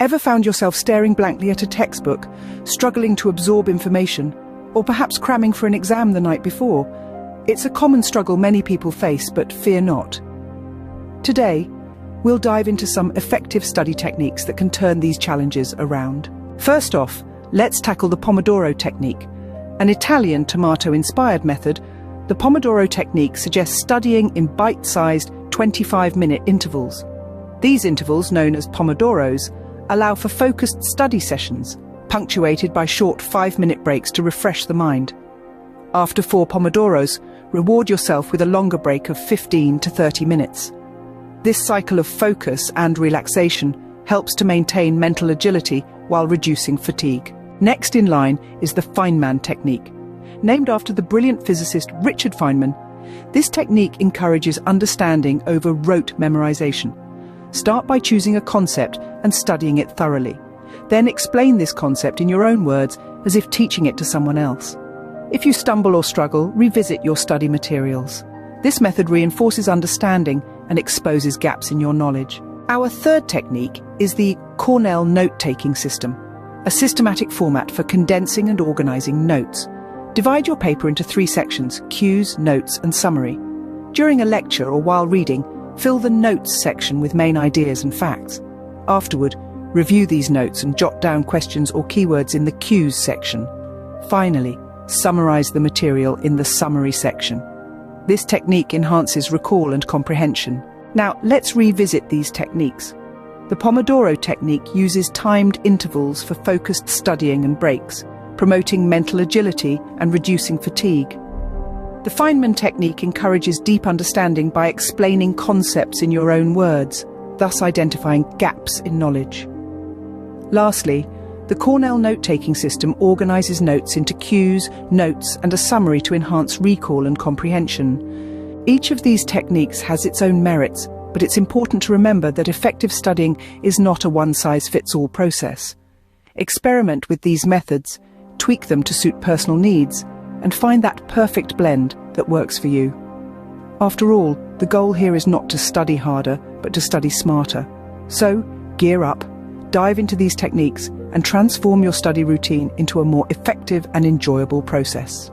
Ever found yourself staring blankly at a textbook, struggling to absorb information, or perhaps cramming for an exam the night before? It's a common struggle many people face, but fear not. Today, we'll dive into some effective study techniques that can turn these challenges around. First off, let's tackle the Pomodoro technique. An Italian tomato-inspired method, the Pomodoro technique suggests studying in bite-sized 25-minute intervals. These intervals, known as Pomodoros, allow for focused study sessions, punctuated by short 5-minute breaks to refresh the mind. After 4 Pomodoros, reward yourself with a longer break of 15 to 30 minutes. This cycle of focus and relaxation helps to maintain mental agility while reducing fatigue. Next in line is the Feynman technique. Named after the brilliant physicist Richard Feynman, this technique encourages understanding over rote memorization. Start by choosing a concept and studying it thoroughly. Then explain this concept in your own words as if teaching it to someone else. If you stumble or struggle, revisit your study materials. This method reinforces understanding and exposes gaps in your knowledge. Our third technique is the Cornell note-taking system, a systematic format for condensing and organizing notes. Divide your paper into 3 sections: cues, notes, and summary. During a lecture or while reading, fill the notes section with main ideas and facts. Afterward, review these notes and jot down questions or keywords in the cues section. Finally, summarize the material in the summary section. This technique enhances recall and comprehension. Now, let's revisit these techniques. The Pomodoro technique uses timed intervals for focused studying and breaks, promoting mental agility and reducing fatigue. The Feynman technique encourages deep understanding by explaining concepts in your own words, thus identifying gaps in knowledge. Lastly, the Cornell note-taking system organizes notes into cues, notes, and a summary to enhance recall and comprehension. Each of these techniques has its own merits, but it's important to remember that effective studying is not a one-size-fits-all process. Experiment with these methods, tweak them to suit personal needs, and find that perfect blend that works for you. After all, the goal here is not to study harder, but to study smarter. So, gear up, dive into these techniques, and transform your study routine into a more effective and enjoyable process.